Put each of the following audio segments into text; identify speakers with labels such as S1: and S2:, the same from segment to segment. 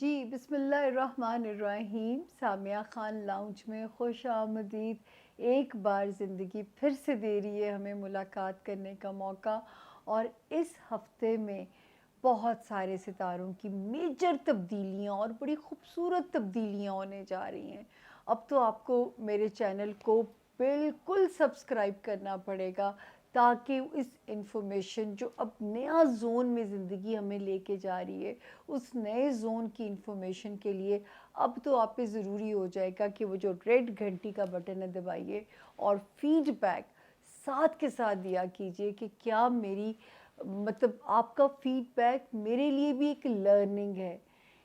S1: جی بسم اللہ الرحمن الرحیم. سامیہ خان لاؤنج میں خوش آمدید. ایک بار زندگی پھر سے دے رہی ہے ہمیں ملاقات کرنے کا موقع، اور اس ہفتے میں بہت سارے ستاروں کی میجر تبدیلیاں اور بڑی خوبصورت تبدیلیاں ہونے جا رہی ہیں. اب تو آپ کو میرے چینل کو بالکل سبسکرائب کرنا پڑے گا تاکہ اس انفارمیشن جو اب نیا زون میں زندگی ہمیں لے کے جا رہی ہے، اس نئے زون کی انفارمیشن کے لیے اب تو آپ پہ ضروری ہو جائے گا کہ وہ جو ریڈ گھنٹی کا بٹن ہے دبائیے، اور فیڈ بیک ساتھ کے ساتھ دیا کیجئے کہ کیا میری آپ کا فیڈ بیک میرے لیے بھی ایک لرننگ ہے.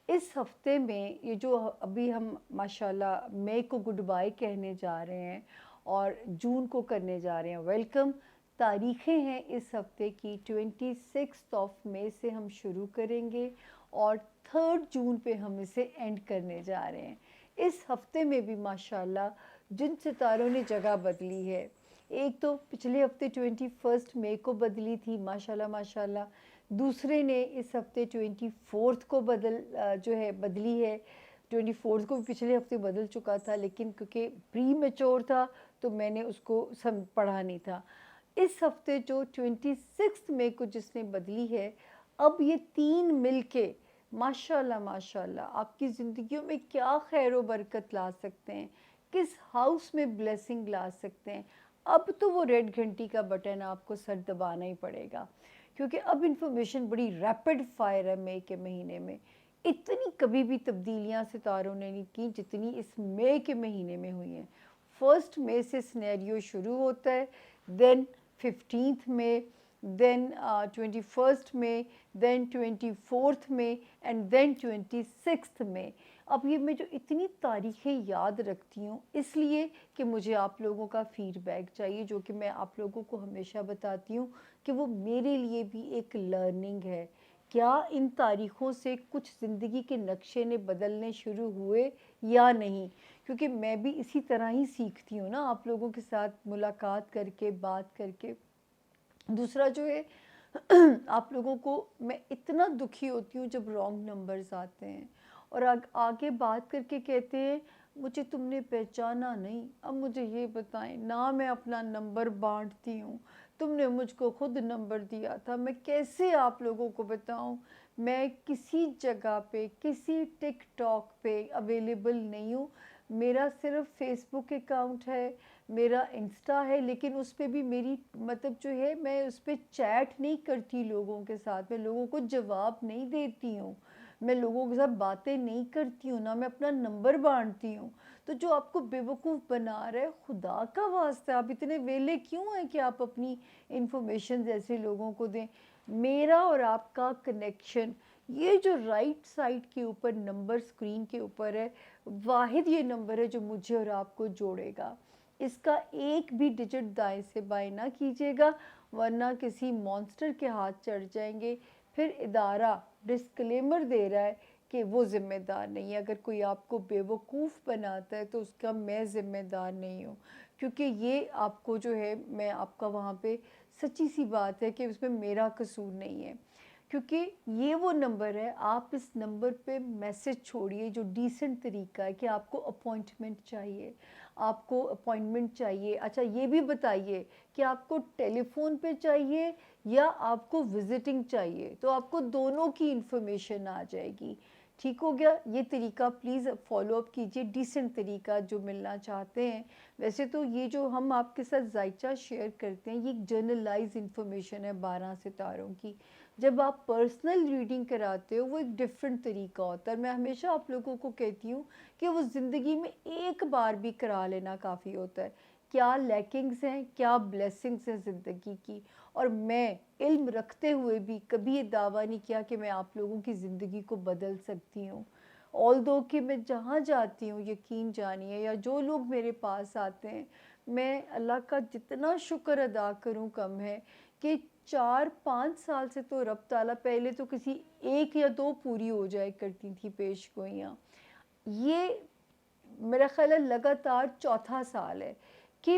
S1: اس ہفتے میں یہ جو ابھی ہم ماشاءاللہ مئی کو گڈ بائی کہنے جا رہے ہیں اور جون کو کرنے جا رہے ہیں ویلکم. تاریخیں ہیں اس ہفتے کی 26 مئی سے ہم شروع کریں گے اور 3 جون پہ ہم اسے اینڈ کرنے جا رہے ہیں. اس ہفتے میں بھی ماشاءاللہ جن ستاروں نے جگہ بدلی ہے، ایک تو پچھلے ہفتے 21 مئی کو بدلی تھی ماشاءاللہ ماشاءاللہ، دوسرے نے اس ہفتے 24 کو بدلی ہے. 24 کو بھی پچھلے ہفتے بدل چکا تھا، لیکن کیونکہ پری میچور تھا تو میں نے اس کو پڑھا نہیں تھا. اس ہفتے جو 26 مئی کو جس نے بدلی ہے، اب یہ 3 مل کے ماشاءاللہ ماشاءاللہ آپ کی زندگیوں میں کیا خیر و برکت لا سکتے ہیں، کس ہاؤس میں بلیسنگ لا سکتے ہیں. اب تو وہ ریڈ گھنٹی کا بٹن آپ کو سر دبانا ہی پڑے گا، کیونکہ اب انفارمیشن بڑی ریپڈ فائر ہے. مئی کے مہینے میں اتنی کبھی بھی تبدیلیاں ستاروں نے نہیں کی جتنی اس مئی کے مہینے میں ہوئی ہیں. 1 مئی سے سنیریو شروع ہوتا ہے، دین 15 مئی، دین 21 مئی، دین 24 مئی اینڈ دین 26 مئی. اب یہ میں جو اتنی تاریخیں یاد رکھتی ہوں اس لیے کہ مجھے آپ لوگوں کا فیڈ بیک چاہیے، جو کہ میں آپ لوگوں کو ہمیشہ بتاتی ہوں کہ وہ میرے لیے بھی ایک لرننگ ہے. کیا ان تاریخوں سے کچھ زندگی کے نقشے نے بدلنے شروع ہوئے یا نہیں، کیونکہ میں بھی اسی طرح ہی سیکھتی ہوں نا آپ لوگوں کے ساتھ ملاقات کر کے، بات کر کے. دوسرا جو ہے آپ لوگوں کو میں اتنا دکھی ہوتی ہوں جب رانگ نمبرز آتے ہیں اور آگے بات کر کے کہتے ہیں مجھے تم نے پہچانا نہیں. اب مجھے یہ بتائیں، نہ میں اپنا نمبر بانٹتی ہوں، تم نے مجھ کو خود نمبر دیا تھا، میں کیسے آپ لوگوں کو بتاؤں؟ میں کسی جگہ پہ کسی ٹک ٹاک پہ اویلیبل نہیں ہوں. میرا صرف فیس بک اکاؤنٹ ہے، میرا انسٹا ہے، لیکن اس پہ بھی میری جو ہے میں اس پہ چیٹ نہیں کرتی لوگوں کے ساتھ، میں لوگوں کو جواب نہیں دیتی ہوں، میں لوگوں کے ساتھ باتیں نہیں کرتی ہوں، نہ میں اپنا نمبر بانٹتی ہوں. تو جو آپ کو بیوقوف بنا رہا ہے، خدا کا واسطہ آپ اتنے ویلے کیوں ہیں کہ آپ اپنی انفارمیشن ایسے لوگوں کو دیں؟ میرا اور آپ کا کنیکشن، یہ جو رائٹ سائڈ کے اوپر نمبر اسکرین کے اوپر ہے، واحد یہ نمبر ہے جو مجھے اور آپ کو جوڑے گا. اس کا ایک بھی ڈیجٹ دائیں سے بائیں نہ کیجیے گا، ورنہ کسی مانسٹر کے ہاتھ چڑھ جائیں گے. پھر ادارہ ڈسکلیمر دے رہا ہے کہ وہ ذمہ دار نہیں ہے. اگر کوئی آپ کو بیوقوف بناتا ہے تو اس کا میں ذمہ دار نہیں ہوں، کیونکہ یہ آپ کو جو ہے میں آپ کا وہاں پہ سچی سی بات ہے کہ اس میں میرا قصور نہیں ہے. کیونکہ یہ وہ نمبر ہے، آپ اس نمبر پہ میسج چھوڑیے جو ڈیسنٹ طریقہ ہے کہ آپ کو اپوائنٹمنٹ چاہیے، آپ کو اپوائنٹمنٹ چاہیے. اچھا یہ بھی بتائیے کہ آپ کو ٹیلی فون پہ چاہیے یا آپ کو وزٹنگ چاہیے، تو آپ کو دونوں کی انفارمیشن آ جائے گی. ٹھیک ہو گیا؟ یہ طریقہ پلیز فالو اپ کیجئے، ڈیسنٹ طریقہ جو ملنا چاہتے ہیں. ویسے تو یہ جو ہم آپ کے ساتھ ذائچہ شیئر کرتے ہیں، یہ ایک جرنلائز انفارمیشن ہے 12 ستاروں کی. جب آپ پرسنل ریڈنگ کراتے ہو وہ ایک ڈیفرنٹ طریقہ ہوتا ہے. میں ہمیشہ آپ لوگوں کو کہتی ہوں کہ وہ زندگی میں ایک بار بھی کرا لینا کافی ہوتا ہے. کیا لیکنگز ہیں، کیا بلیسنگز ہیں زندگی کی. اور میں علم رکھتے ہوئے بھی کبھی یہ دعویٰ نہیں کیا کہ میں آپ لوگوں کی زندگی کو بدل سکتی ہوں. آلدو کہ میں جہاں جاتی ہوں، یقین جانیے، یا جو لوگ میرے پاس آتے ہیں، میں اللہ کا جتنا شکر ادا کروں کم ہے کہ 4-5 سال سے تو رب تعالیٰ، پہلے تو کسی 1 یا 2 پوری ہو جائے کرتی تھی پیش گوئیاں، یہ میرا خیال ہے لگاتار چوتھا سال ہے کہ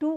S1: 2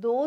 S1: 2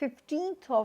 S1: 15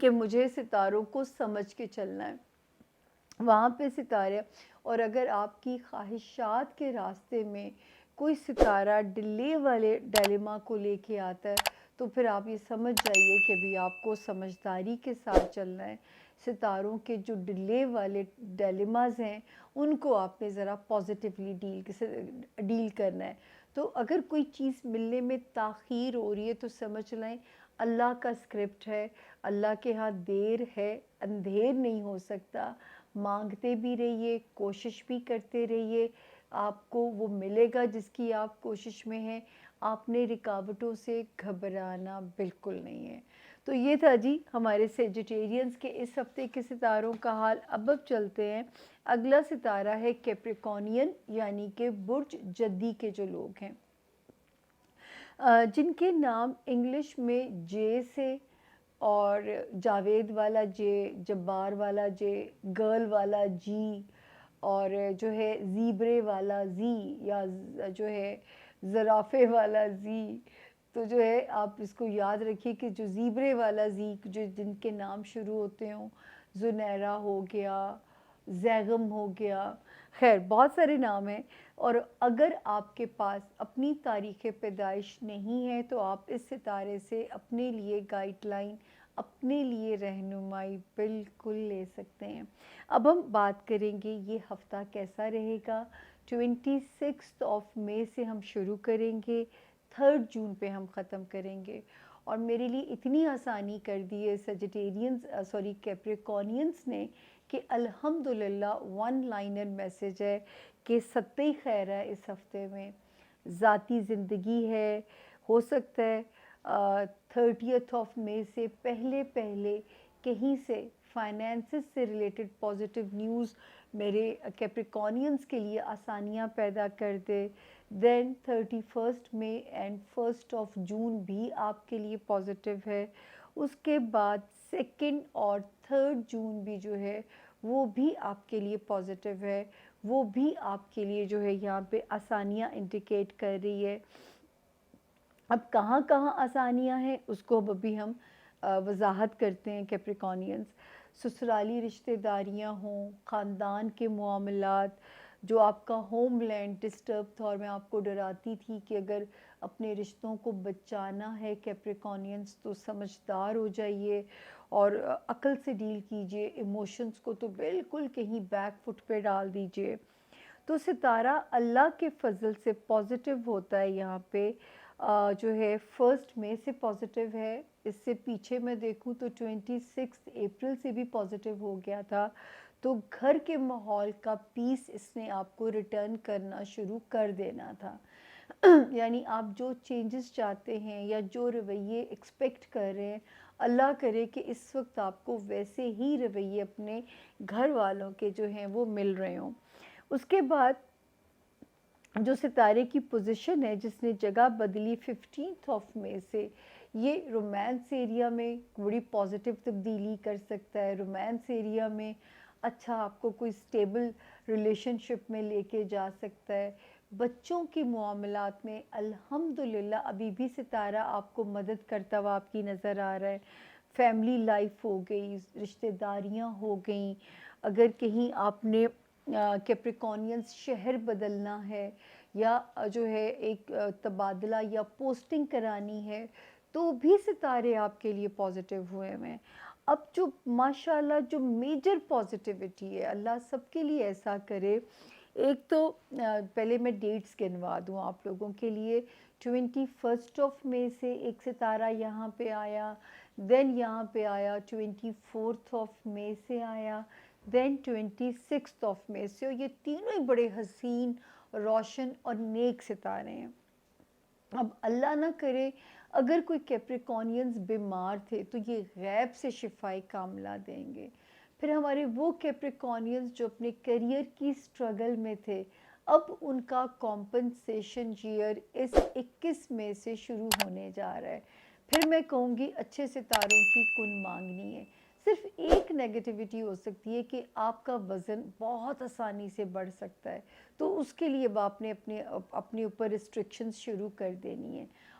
S1: کہ مجھے ستاروں کو سمجھ کے چلنا ہے، وہاں پہ ستارے. اور اگر آپ کی خواہشات کے راستے میں کوئی ستارہ ڈلے والے ڈائلیما کو لے کے آتا ہے تو پھر آپ یہ سمجھ جائیے کہ بھی آپ کو سمجھداری کے ساتھ چلنا ہے. ستاروں کے جو ڈلے والے ڈائلیماز ہیں ان کو آپ نے ذرا پازیٹیولی ڈیل کرنا ہے. تو اگر کوئی چیز ملنے میں تاخیر ہو رہی ہے تو سمجھ لیں اللہ کا اسکرپٹ ہے، اللہ کے ہاں دیر ہے، اندھیر نہیں ہو سکتا. مانگتے بھی رہیے، کوشش بھی کرتے رہیے، آپ کو وہ ملے گا جس کی آپ کوشش میں ہیں. آپ نے رکاوٹوں سے گھبرانا بالکل نہیں ہے. تو یہ تھا جی ہمارے سیجیٹیرینز کے اس ہفتے کے ستاروں کا حال. اب چلتے ہیں، اگلا ستارہ ہے کیپریکونین یعنی کہ برج جدی کے جو لوگ ہیں، جن کے نام انگلش میں جے سے، اور جاوید والا جے، جبار والا جے، گرل والا جی، اور جو ہے زیبرے والا زی، یا جو ہے زرافے والا زی. تو جو ہے آپ اس کو یاد رکھیے کہ جو زیبرے والا زی جو جن کے نام شروع ہوتے ہوں، زنیرہ ہو گیا، زیغم ہو گیا، خیر بہت سارے نام ہیں. اور اگر آپ کے پاس اپنی تاریخ پیدائش نہیں ہے تو آپ اس ستارے سے اپنے لیے گائیڈ لائن، اپنے لیے رہنمائی بالکل لے سکتے ہیں. اب ہم بات کریں گے یہ ہفتہ کیسا رہے گا. 26 مئی سے ہم شروع کریں گے، 3 جون پہ ہم ختم کریں گے. اور میرے لیے اتنی آسانی کر دی ہے کیپریکونینز نے کہ الحمدللہ 1 لائنر میسیج ہے کہ ستّی خیر ہے. اس ہفتے میں ذاتی زندگی ہے، ہو سکتا ہے 30 مئی سے پہلے کہیں سے فائنینسز سے ریلیٹڈ پازیٹیو نیوز میرے کیپریکونینز کے لیے آسانیاں پیدا کر دے. دین 31 مئی اینڈ 1 جون بھی آپ کے لیے پازیٹیو ہے. اس کے بعد 2 اور 3 جون بھی جو ہے وہ بھی آپ کے لیے پازیٹیو ہے، وہ بھی آپ کے لیے جو ہے یہاں پہ آسانیاں انڈیکیٹ کر رہی ہے. اب کہاں کہاں آسانیاں ہیں اس کو ابھی ہم وضاحت کرتے ہیں. کیپریکونینز سسرالی رشتہ داریاں ہوں، خاندان کے معاملات، جو آپ کا ہوم لینڈ ڈسٹرب تھا، اور میں آپ کو ڈراتی تھی کہ اگر اپنے رشتوں کو بچانا ہے کیپریکونینز تو سمجھدار ہو جائیے اور عقل سے ڈیل کیجئے، ایموشنز کو تو بالکل کہیں بیک فٹ پہ ڈال دیجئے. تو ستارہ اللہ کے فضل سے پازیٹیو ہوتا ہے یہاں پہ جو ہے 1 مئی سے پازیٹیو ہے. اس سے پیچھے میں دیکھوں تو 26 اپریل سے بھی پازیٹیو ہو گیا تھا. تو گھر کے ماحول کا پیس اس نے آپ کو ریٹرن کرنا شروع کر دینا تھا. یعنی آپ جو چینجز چاہتے ہیں یا جو رویے ایکسپیکٹ کر رہے ہیں، اللہ کرے کہ اس وقت آپ کو ویسے ہی رویے اپنے گھر والوں کے جو ہیں وہ مل رہے ہوں. اس کے بعد جو ستارے کی پوزیشن ہے جس نے جگہ بدلی 15 مئی سے، یہ رومانس ایریا میں بڑی پازیٹیو تبدیلی کر سکتا ہے. رومانس ایریا میں اچھا آپ کو کوئی سٹیبل ریلیشن شپ میں لے کے جا سکتا ہے. بچوں کی معاملات میں الحمدللہ ابھی بھی ستارہ آپ کو مدد کرتا ہوا آپ کی نظر آ رہا ہے. فیملی لائف ہو گئی، رشتہ داریاں ہو گئیں، اگر کہیں آپ نے کیپریکونینز شہر بدلنا ہے یا جو ہے ایک تبادلہ یا پوسٹنگ کرانی ہے تو بھی ستارے آپ کے لیے پازیٹیو ہوئے ہیں. اب جو ماشاءاللہ جو میجر پازیٹیوٹی ہے، اللہ سب کے لیے ایسا کرے. ایک تو پہلے میں ڈیٹس گنوا دوں آپ لوگوں کے لیے. 21 مئی سے ایک ستارہ یہاں پہ آیا، دین یہاں پہ آیا 24 مئی سے آیا، دین 26 مئی سے. اور یہ تینوں ہی بڑے حسین، روشن اور نیک ستارے ہیں. اب اللہ نہ کرے اگر کوئی کیپریکونینز بیمار تھے تو یہ غیب سے شفائی کاملہ دیں گے. پھر ہمارے وہ کیپریکونینز جو اپنے کیریئر کی سٹرگل میں تھے، اب ان کا کمپنسیشن ایئر اس 21 مئی سے شروع ہونے جا رہا ہے. پھر میں کہوں گی اچھے ستاروں کی کن مانگنی ہے. صرف ایک نیگیٹیوٹی ہو سکتی ہے کہ آپ کا وزن بہت آسانی سے بڑھ سکتا ہے، تو اس کے لیے آپ نے اپنے اوپر ریسٹرکشنز شروع کر دینی ہیں.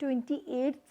S1: 28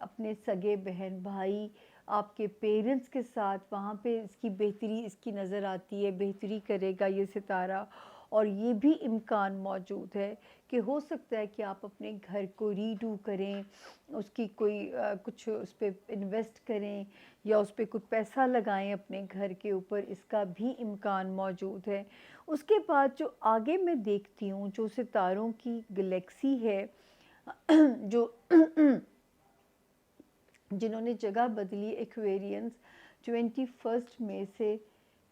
S1: اپنے سگے بہن بھائی آپ کے پیرنٹس کے ساتھ وہاں پہ اس کی بہتری اس کی نظر آتی ہے، بہتری کرے گا یہ ستارہ. اور یہ بھی امکان موجود ہے کہ ہو سکتا ہے کہ آپ اپنے گھر کو ریڈو کریں، اس کی کوئی کچھ اس پہ انویسٹ کریں یا اس پہ کچھ پیسہ لگائیں اپنے گھر کے اوپر، اس کا بھی امکان موجود ہے. اس کے بعد جو آگے میں دیکھتی ہوں جو ستاروں کی گلیکسی ہے جو جنہوں نے جگہ بدلی ایکویرینس 21 مئی سے،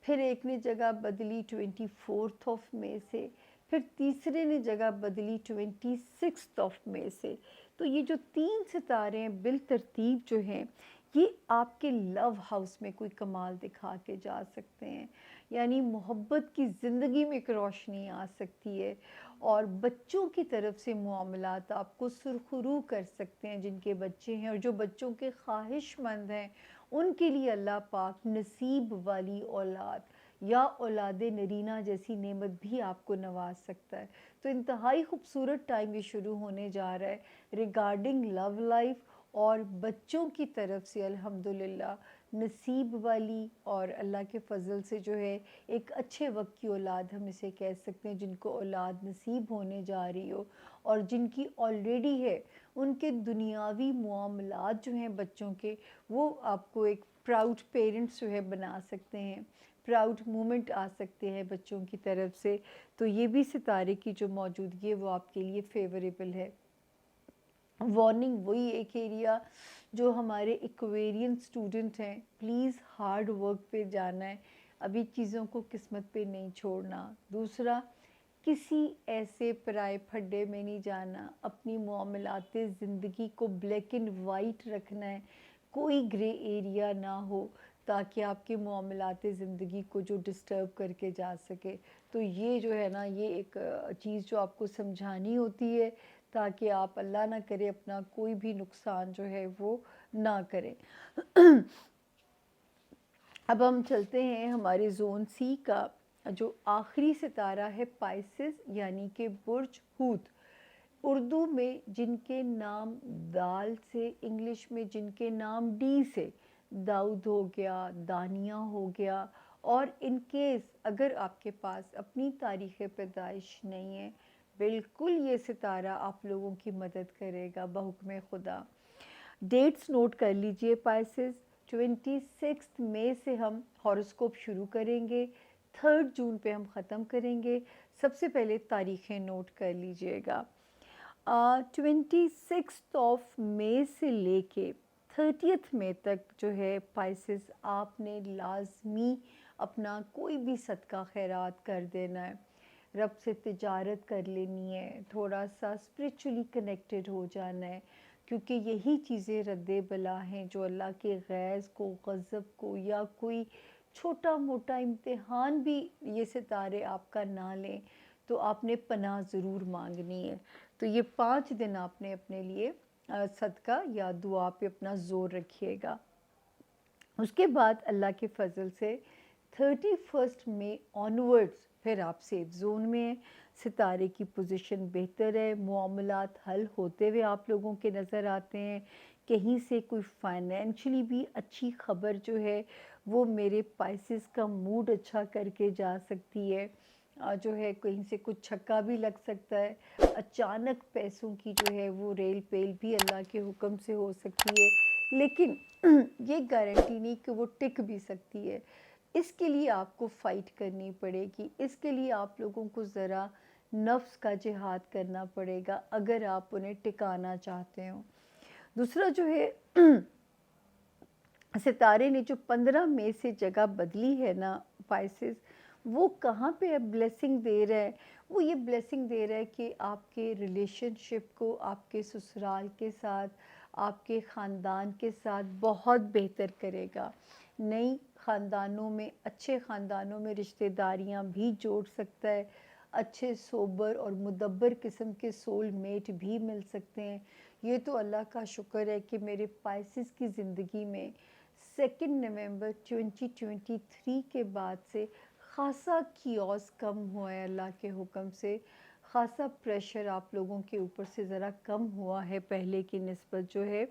S1: پھر ایک نے جگہ بدلی 24 مئی سے، پھر تیسرے نے جگہ بدلی 26 مئی سے. تو یہ جو 3 ستارے ہیں بالترتیب جو ہیں یہ آپ کے لو ہاؤس میں کوئی کمال دکھا کے جا سکتے ہیں، یعنی محبت کی زندگی میں ایک روشنی آ سکتی ہے، اور بچوں کی طرف سے معاملات آپ کو سرخرو کر سکتے ہیں جن کے بچے ہیں، اور جو بچوں کے خواہش مند ہیں ان کے لیے اللہ پاک نصیب والی اولاد یا اولاد نرینہ جیسی نعمت بھی آپ کو نواز سکتا ہے. تو انتہائی خوبصورت ٹائم یہ شروع ہونے جا رہا ہے ریگارڈنگ لو لائف، اور بچوں کی طرف سے الحمدللہ نصیب والی اور اللہ کے فضل سے جو ہے ایک اچھے وقت کی اولاد ہم اسے کہہ سکتے ہیں، جن کو اولاد نصیب ہونے جا رہی ہو اور جن کی آلریڈی ہے ان کے دنیاوی معاملات جو ہیں بچوں کے، وہ آپ کو ایک پراؤڈ پیرنٹس جو ہے بنا سکتے ہیں، پراؤڈ مومنٹ آ سکتے ہیں بچوں کی طرف سے. تو یہ بھی ستارے کی جو موجودگی ہے وہ آپ کے لیے فیوریبل ہے. وارننگ وہی ایک ایریا جو ہمارے ایکویرین اسٹوڈنٹ ہیں، پلیز ہارڈ ورک پہ جانا ہے، ابھی چیزوں کو قسمت پہ نہیں چھوڑنا. دوسرا، کسی ایسے پرائے پھڈے میں نہیں جانا، اپنی معاملات زندگی کو بلیک اینڈ وائٹ رکھنا ہے، کوئی گرے ایریا نہ ہو تاکہ آپ کے معاملات زندگی کو جو ڈسٹرب کر کے جا سکے. تو یہ جو ہے نا یہ ایک چیز جو آپ کو سمجھانی ہوتی ہے تاکہ آپ اللہ نہ کرے اپنا کوئی بھی نقصان جو ہے وہ نہ کریں. اب ہم چلتے ہیں ہمارے زون سی کا جو آخری ستارہ ہے پائسس، یعنی کہ برج حوت. اردو میں جن کے نام دال سے، انگلش میں جن کے نام ڈی سے، داؤد ہو گیا، دانیہ ہو گیا. اور ان کیس اگر آپ کے پاس اپنی تاریخ پیدائش نہیں ہے، بالکل یہ ستارہ آپ لوگوں کی مدد کرے گا بحکم خدا. ڈیٹس نوٹ کر لیجئے پائسس. 26 مئی سے ہم ہاروسکوپ شروع کریں گے، 3 جون پہ ہم ختم کریں گے. سب سے پہلے تاریخیں نوٹ کر لیجئے گا. 26 مئی سے لے کے 30 مئی تک جو ہے پائسس آپ نے لازمی اپنا کوئی بھی صدقہ خیرات کر دینا ہے، رب سے تجارت کر لینی ہے، تھوڑا سا اسپریچولی کنیکٹڈ ہو جانا ہے، کیونکہ یہی چیزیں رد بلا ہیں جو اللہ کے غیظ کو، غضب کو، یا کوئی چھوٹا موٹا امتحان بھی یہ ستارے آپ کا نہ لیں تو آپ نے پناہ ضرور مانگنی ہے. تو یہ 5 دن آپ نے اپنے لیے صدقہ یا دعا پہ اپنا زور رکھیے گا. اس کے بعد اللہ کے فضل سے 31 مئی آنورڈز پھر آپ سیف زون میں ہیں، ستارے کی پوزیشن بہتر ہے، معاملات حل ہوتے ہوئے آپ لوگوں کے نظر آتے ہیں. کہیں سے کوئی فائنینشلی بھی اچھی خبر جو ہے وہ میرے پائسس کا موڈ اچھا کر کے جا سکتی ہے، جو ہے کہیں سے کچھ چھکا بھی لگ سکتا ہے، اچانک پیسوں کی جو ہے وہ ریل پیل بھی اللہ کے حکم سے ہو سکتی ہے، لیکن یہ گارنٹی نہیں کہ وہ ٹک بھی سکتی ہے. اس کے لیے آپ کو فائٹ کرنی پڑے گی، اس کے لیے آپ لوگوں کو ذرا نفس کا جہاد کرنا پڑے گا اگر آپ انہیں ٹکانا چاہتے ہوں. دوسرا جو ہے ستارے نے جو 15 مئی سے جگہ بدلی ہے نا پائسس، وہ کہاں پہ اب بلیسنگ دے رہا ہے؟ وہ یہ بلیسنگ دے رہا ہے کہ آپ کے ریلیشن شپ کو آپ کے سسرال کے ساتھ، آپ کے خاندان کے ساتھ بہت بہتر کرے گا. نئی خاندانوں میں، اچھے خاندانوں میں رشتہ داریاں بھی جوڑ سکتا ہے، اچھے سوبر اور مدبر قسم کے سول میٹ بھی مل سکتے ہیں. یہ تو اللہ کا شکر ہے کہ میرے پائسس کی زندگی میں 2 نومبر 2023 کے بعد سے خاصا کیوس کم ہوا ہے اللہ کے حکم سے، خاصا پریشر آپ لوگوں کے اوپر سے ذرا کم ہوا ہے پہلے کی نسبت جو ہے.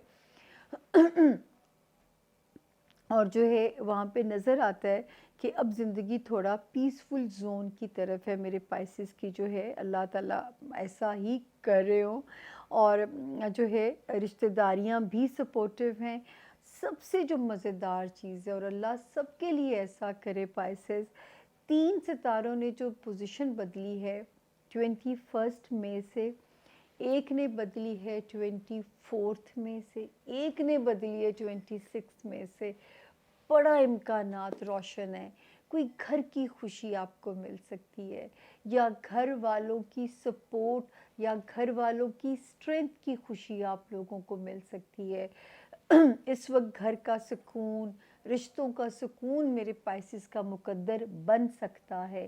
S1: اور جو ہے وہاں پہ نظر آتا ہے کہ اب زندگی تھوڑا پیسفل زون کی طرف ہے میرے پائسز کی، جو ہے اللہ تعالیٰ ایسا ہی کر رہے ہوں، اور جو ہے رشتہ داریاں بھی سپورٹیو ہیں۔ سب سے جو مزیدار چیز ہے، اور اللہ سب کے لیے ایسا کرے پائسز، 3 ستاروں نے جو پوزیشن بدلی ہے 21 مئی سے، ایک نے بدلی ہے 24 مئی سے، ایک نے بدلی ہے 26 مئی سے، بڑا امکانات روشن ہے۔ کوئی گھر کی خوشی آپ کو مل سکتی ہے، یا گھر والوں کی سپورٹ یا گھر والوں کی اسٹرینتھ کی خوشی آپ لوگوں کو مل سکتی ہے۔ اس وقت گھر کا سکون، رشتوں کا سکون میرے پائسز کا مقدر بن سکتا ہے۔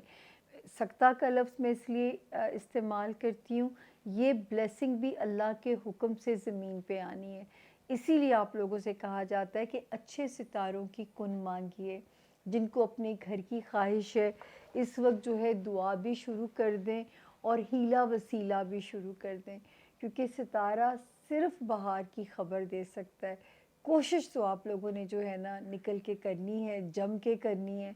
S1: سکتا کا لفظ میں اس لیے استعمال کرتی ہوں، یہ بلیسنگ بھی اللہ کے حکم سے زمین پہ آنی ہے۔ اسی لیے آپ لوگوں سے کہا جاتا ہے کہ اچھے ستاروں کی کن مانگیے۔ جن کو اپنے گھر کی خواہش ہے اس وقت جو ہے دعا بھی شروع کر دیں اور ہیلا وسیلہ بھی شروع کر دیں، کیونکہ ستارہ صرف بہار کی خبر دے سکتا ہے۔ کوشش تو آپ لوگوں نے جو ہے نا نکل کے کرنی ہے، جم کے کرنی ہے۔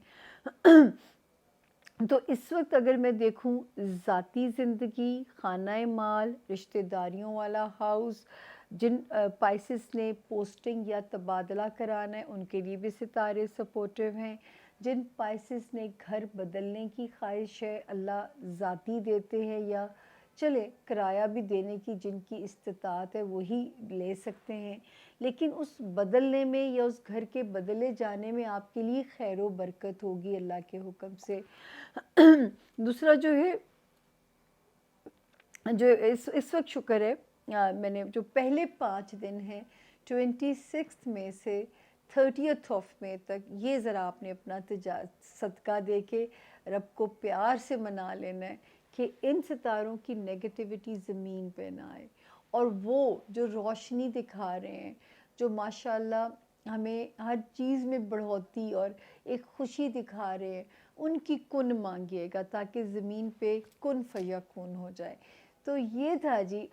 S1: تو اس وقت اگر میں دیکھوں ذاتی زندگی، خانہ مال، رشتہ داریوں والا ہاؤس، جن پائسز نے پوسٹنگ یا تبادلہ کرانا ہے ان کے لیے بھی ستارے سپورٹیو ہیں۔ جن پائسز نے گھر بدلنے کی خواہش ہے، اللہ ذاتی دیتے ہیں، یا چلے کرایہ بھی دینے کی جن کی استطاعت ہے وہی لے سکتے ہیں، لیکن اس بدلنے میں یا اس گھر کے بدلے جانے میں آپ کے لیے خیر و برکت ہوگی اللہ کے حکم سے۔ دوسرا جو ہے، جو اس وقت شکر ہے، میں نے جو پہلے 5 دن ہیں 26 مئی سے 30 مئی تک، یہ ذرا آپ نے اپنا صدقہ دے کے رب کو پیار سے منا لینا ہے کہ ان ستاروں کی نیگیٹیوٹی زمین پہ نہ آئے، اور وہ جو روشنی دکھا رہے ہیں، جو ماشاءاللہ ہمیں ہر چیز میں بڑھوتی اور ایک خوشی دکھا رہے ہیں، ان کی کن مانگیے گا تاکہ زمین پہ کن فیکون ہو جائے۔ تو یہ تھا جی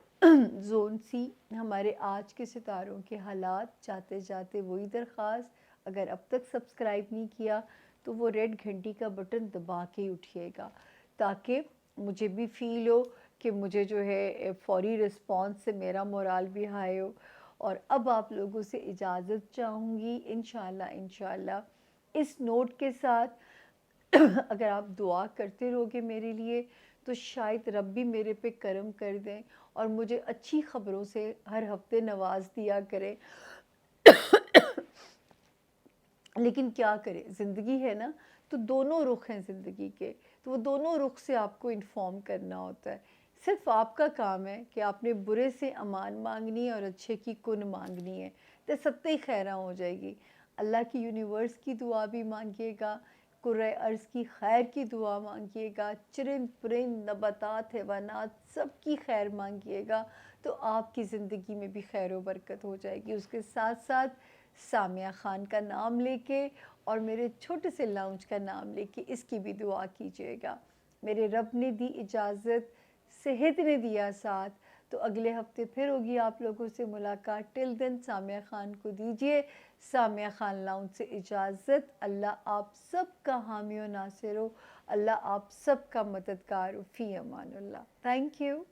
S1: زون سی ہمارے آج کے ستاروں کے حالات۔ جاتے جاتے وہی درخواست، اگر اب تک سبسکرائب نہیں کیا تو وہ ریڈ گھنٹی کا بٹن دبا کے ہی اٹھیے گا، تاکہ مجھے بھی فیل ہو کہ مجھے جو ہے فوری رسپانس سے میرا مورال بھی ہائی ہو۔ اور اب آپ لوگوں سے اجازت چاہوں گی انشاءاللہ اس نوٹ کے ساتھ، اگر آپ دعا کرتے رہو گے میرے لیے تو شاید رب بھی میرے پہ کرم کر دیں اور مجھے اچھی خبروں سے ہر ہفتے نواز دیا کرے۔ لیکن کیا کرے، زندگی ہے نا، تو دونوں رخ ہیں زندگی کے، تو وہ دونوں رخ سے آپ کو انفارم کرنا ہوتا ہے۔ صرف آپ کا کام ہے کہ آپ نے برے سے امان مانگنی ہے اور اچھے کی کن مانگنی ہے، تو ستے خیراں ہو جائے گی۔ اللہ کی یونیورس کی دعا بھی مانگیے گا، کرۂ ارض کی خیر کی دعا مانگیے گا، چرند پرند نباتات حیوانات سب کی خیر مانگیے گا، تو آپ کی زندگی میں بھی خیر و برکت ہو جائے گی۔ اس کے ساتھ ساتھ سامیہ خان کا نام لے کے اور میرے چھوٹے سے لاؤنج کا نام لے کے اس کی بھی دعا کیجیے گا۔ میرے رب نے دی اجازت، صحت نے دیا ساتھ، تو اگلے ہفتے پھر ہوگی آپ لوگوں سے ملاقات۔ ٹل دن سامیہ خان کو دیجیے سامیہ خان لاؤنج سے اجازت۔ اللہ آپ سب کا حامی و ناصر ہو، اللہ آپ سب کا مددگار ہو، فی امان اللہ۔ Thank you.